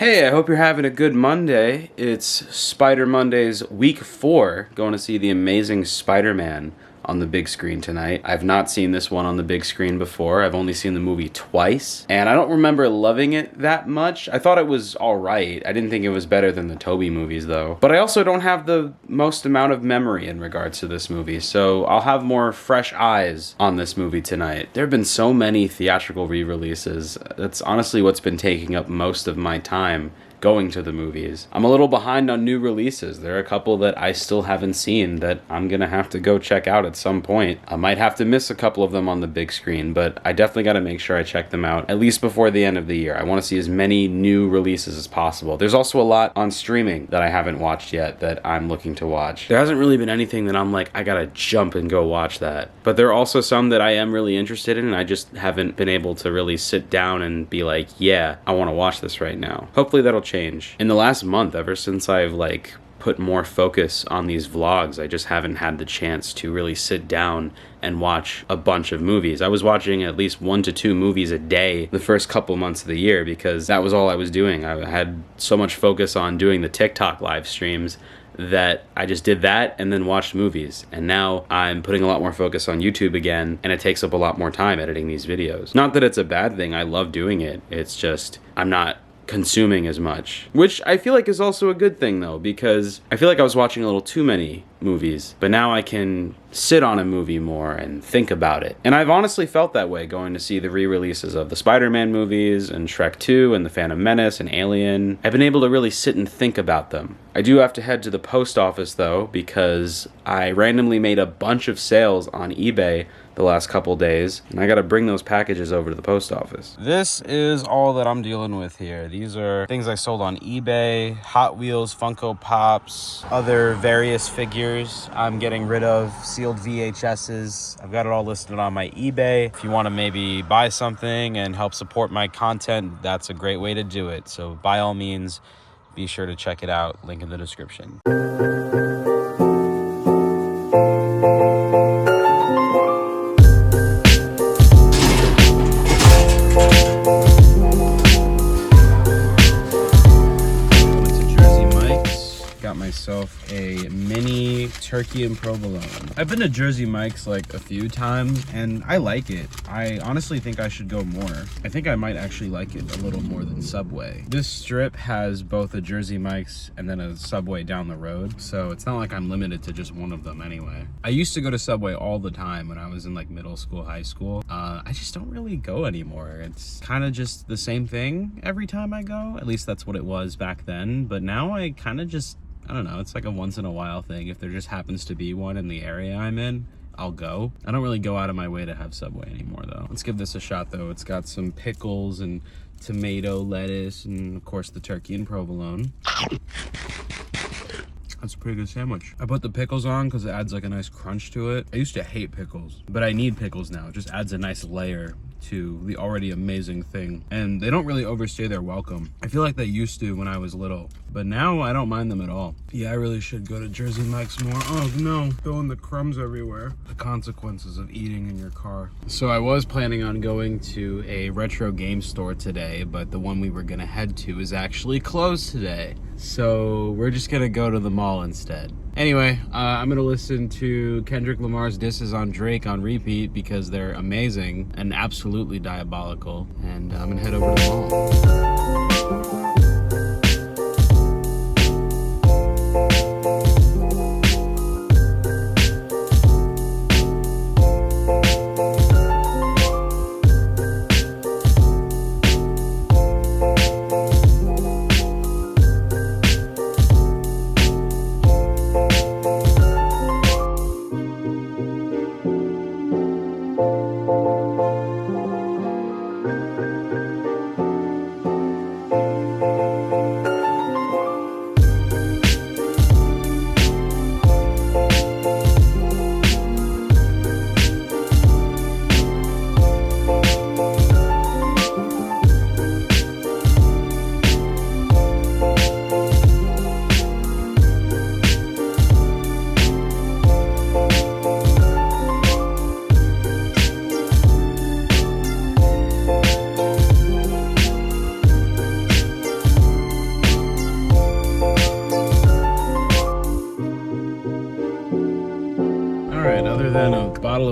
Hey, I hope you're having a good Monday. It's Spider Monday's week 4, going to see The Amazing Spider-Man on the big screen tonight. I've not seen this one on the big screen before. I've only seen the movie twice, and I don't remember loving it that much. I thought it was alright. I didn't think it was better than the Tobey movies, though. But I also don't have the most amount of memory in regards to this movie, so I'll have more fresh eyes on this movie tonight. There have been so many theatrical re-releases. That's honestly what's been taking up most of my time going to the movies. I'm a little behind on new releases. There are a couple that I still haven't seen that I'm gonna have to go check out at some point. I might have to miss a couple of them on the big screen, but I definitely gotta make sure I check them out at least before the end of the year. I wanna see as many new releases as possible. There's also a lot on streaming that I haven't watched yet that I'm looking to watch. There hasn't really been anything that I'm like, I gotta jump and go watch that. But there are also some that I am really interested in, and I just haven't been able to really sit down and be like, yeah, I wanna watch this right now. Hopefully that'll change. In the last month, ever since I've put more focus on these vlogs, I just haven't had the chance to really sit down and watch a bunch of movies. I was watching at least 1 to 2 movies a day the first couple months of the year because that was all I was doing. I had so much focus on doing the TikTok live streams that I just did that and then watched movies. And now I'm putting a lot more focus on YouTube again, and it takes up a lot more time editing these videos. Not that it's a bad thing, I love doing it. It's just I'm not consuming as much, which I feel like is also a good thing though, because I feel like I was watching a little too many movies, but now I can sit on a movie more and think about it. And I've honestly felt that way going to see the re-releases of the Spider-Man movies and Shrek 2 and The Phantom Menace and Alien. I've been able to really sit and think about them. I do have to head to the post office though, because I randomly made a bunch of sales on eBay the last couple days, and I gotta bring those packages over to the post office. This is all that I'm dealing with here. These are things I sold on eBay, Hot Wheels, Funko Pops, other various figures I'm getting rid of, sealed VHSs. I've got it all listed on my eBay. If you want to maybe buy something and help support my content, that's a great way to do it. So by all means, be sure to check it out. Link in the description. Myself a mini turkey and provolone. I've been to Jersey Mike's like a few times and I like it. I honestly think I should go more. I think I might actually like it a little more than Subway. This strip has both a Jersey Mike's and then a Subway down the road, so it's not like I'm limited to just one of them anyway. I used to go to Subway all the time when I was in like middle school, high school. I just don't really go anymore. It's kind of just the same thing every time I go. At least that's what it was back then, but now I kind of just, I don't know, it's like a once in a while thing. If there just happens to be one in the area I'm in, I'll go. I don't really go out of my way to have Subway anymore though. Let's give this a shot though. It's got some pickles and tomato, lettuce, and of course the turkey and provolone. That's a pretty good sandwich. I put the pickles on because it adds like a nice crunch to it. I used to hate pickles, but I need pickles now. It just adds a nice layer to the already amazing thing. And they don't really overstay their welcome. I feel like they used to when I was little, but now I don't mind them at all. Yeah, I really should go to Jersey Mike's more. Oh no, throwing the crumbs everywhere. The consequences of eating in your car. So I was planning on going to a retro game store today, but the one we were gonna head to is actually closed today. So we're just gonna go to the mall instead. Anyway, I'm gonna listen to Kendrick Lamar's disses on Drake on repeat because they're amazing and absolutely diabolical. And I'm gonna head over to the mall.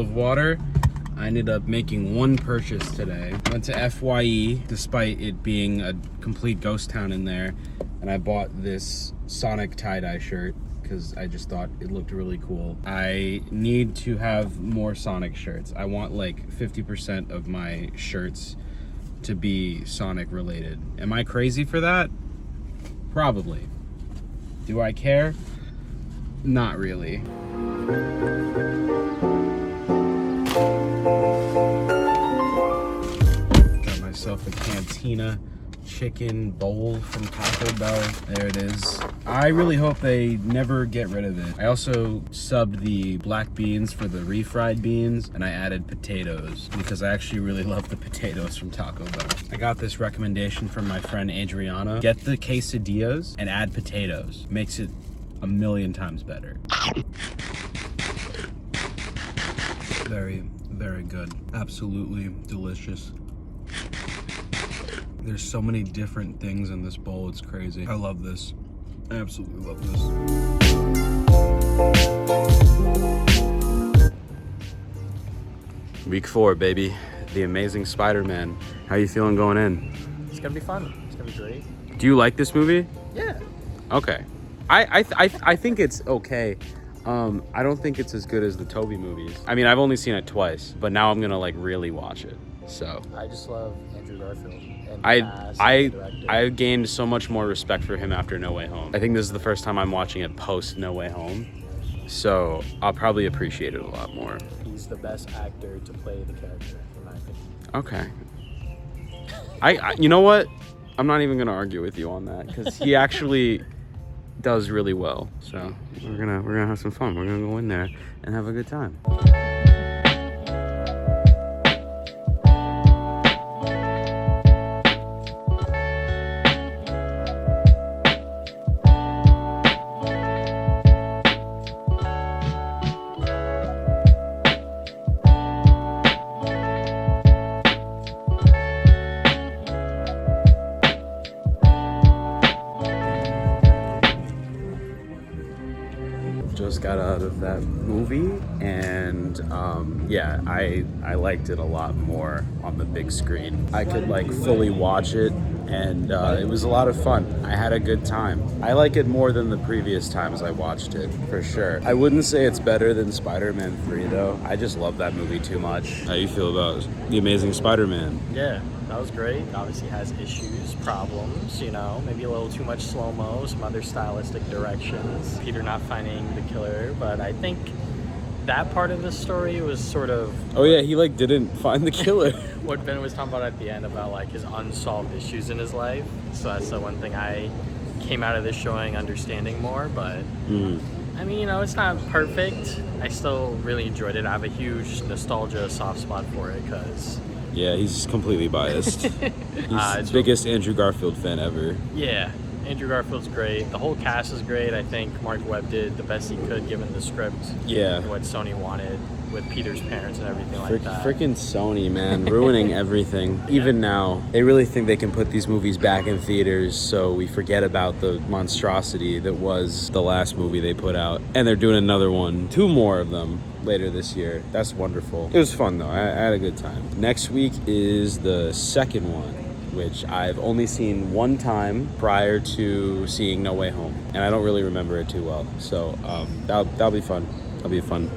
of water. I ended up making one purchase today. Went to FYE, despite it being a complete ghost town in there, and I bought this Sonic tie-dye shirt because I just thought it looked really cool. I need to have more Sonic shirts. I want like 50% of my shirts to be Sonic related. Am I crazy for that? Probably. Do I care? Not really. Got myself a Cantina chicken bowl from Taco Bell. There it is. I really hope they never get rid of it. I also subbed the black beans for the refried beans, and I added potatoes because I actually really love the potatoes from Taco Bell. I got this recommendation from my friend Adriana. Get the quesadillas and add potatoes. Makes it a million times better. Very, very good. Absolutely delicious. There's so many different things in this bowl, it's crazy. I love this. I absolutely love this. Week 4, baby. The Amazing Spider-Man. How you feeling going in? It's gonna be fun. It's gonna be great. Do you like this movie? Yeah. Okay. I think it's okay. I don't think it's as good as the Tobey movies. I mean, I've only seen it twice, but now I'm gonna like really watch it. So I just love Andrew Garfield. And I gained so much more respect for him after No Way Home. I think this is the first time I'm watching it post No Way Home, so I'll probably appreciate it a lot more. He's the best actor to play the character, in my opinion. Okay. I you know what? I'm not even gonna argue with you on that because he actually does really well. So we're gonna have some fun. We're gonna go in there and have a good time. Just got out of that movie, and yeah, I liked it a lot more on the big screen. I could like fully watch it, and it was a lot of fun. I had a good time. I like it more than the previous times I watched it, for sure. I wouldn't say it's better than Spider-Man 3 though. I just love that movie too much. How you feel about The Amazing Spider-Man? Yeah, that was great. Obviously has issues, problems, you know, maybe a little too much slow-mo, some other stylistic directions. Peter not finding the killer, but I think that part of the story was sort of... Oh yeah, he like didn't find the killer. What Ben was talking about at the end about like his unsolved issues in his life. So that's the one thing I came out of this showing understanding more, but I mean, you know, it's not perfect. I still really enjoyed it. I have a huge nostalgia soft spot for it because... Yeah, he's completely biased. He's the biggest Andrew Garfield fan ever. Yeah, Andrew Garfield's great. The whole cast is great. I think Mark Webb did the best he could given the script. Yeah. And what Sony wanted with Peter's parents and everything like that. Freaking Sony, man, ruining everything. Even now, they really think they can put these movies back in theaters so we forget about the monstrosity that was the last movie they put out. And they're doing another one, 2 more of them later this year. That's wonderful. It was fun though. I had a good time. Next week is the second one, which I've only seen one time prior to seeing No Way Home, and I don't really remember it too well. So that'll be fun. That'll be fun.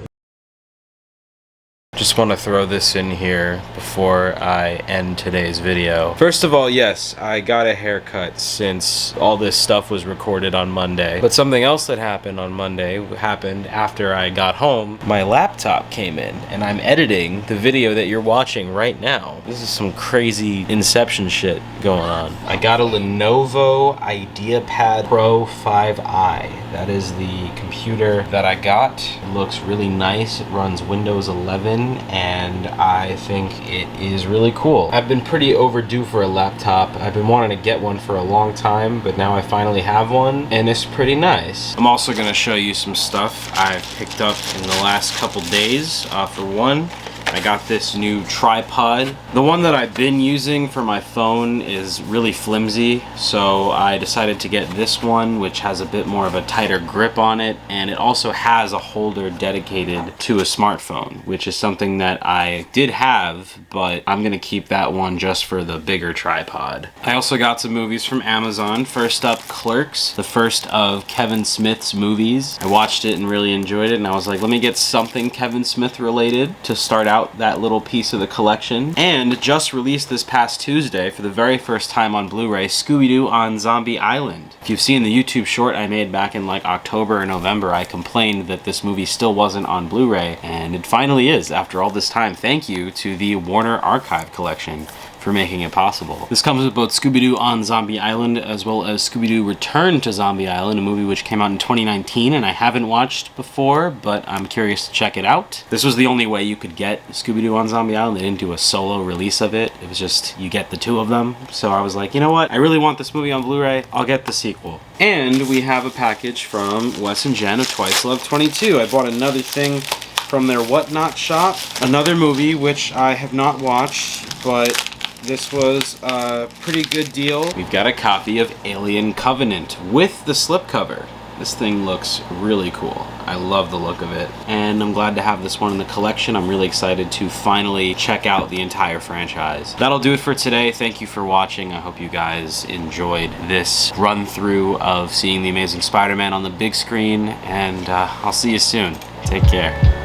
Just want to throw this in here before I end today's video. First of all, yes, I got a haircut since all this stuff was recorded on Monday. But something else that happened on Monday happened after I got home. My laptop came in and I'm editing the video that you're watching right now. This is some crazy Inception shit going on. I got a Lenovo IdeaPad Pro 5i. That is the computer that I got. It looks really nice. It runs Windows 11. And I think it is really cool. I've been pretty overdue for a laptop. I've been wanting to get one for a long time, but now I finally have one, and it's pretty nice. I'm also gonna show you some stuff I've picked up in the last couple days. For one, I got this new tripod. The one that I've been using for my phone is really flimsy, so I decided to get this one, which has a bit more of a tighter grip on it, and it also has a holder dedicated to a smartphone, which is something that I did have, but I'm gonna keep that one just for the bigger tripod. I also got some movies from Amazon. First up, Clerks, the first of Kevin Smith's movies. I watched it and really enjoyed it, and I was like, let me get something Kevin Smith related to start out that little piece of the collection. And just released this past Tuesday for the very first time on Blu-ray, Scooby-Doo on Zombie Island. If you've seen the YouTube short I made back in like October or November, I complained that this movie still wasn't on Blu-ray, and it finally is after all this time. Thank you to the Warner Archive Collection for making it possible. This comes with both Scooby-Doo on Zombie Island as well as Scooby-Doo Return to Zombie Island, a movie which came out in 2019 and I haven't watched before, but I'm curious to check it out. This was the only way you could get Scooby-Doo on Zombie Island. They didn't do a solo release of it. It was just, you get the two of them. So I was like, you know what? I really want this movie on Blu-ray. I'll get the sequel. And we have a package from Wes and Jen of Twice Love 22. I bought another thing from their Whatnot shop. Another movie which I have not watched, but this was a pretty good deal. We've got a copy of Alien Covenant with the slipcover. This thing looks really cool. I love the look of it. And I'm glad to have this one in the collection. I'm really excited to finally check out the entire franchise. That'll do it for today. Thank you for watching. I hope you guys enjoyed this run through of seeing The Amazing Spider-Man on the big screen. And I'll see you soon. Take care.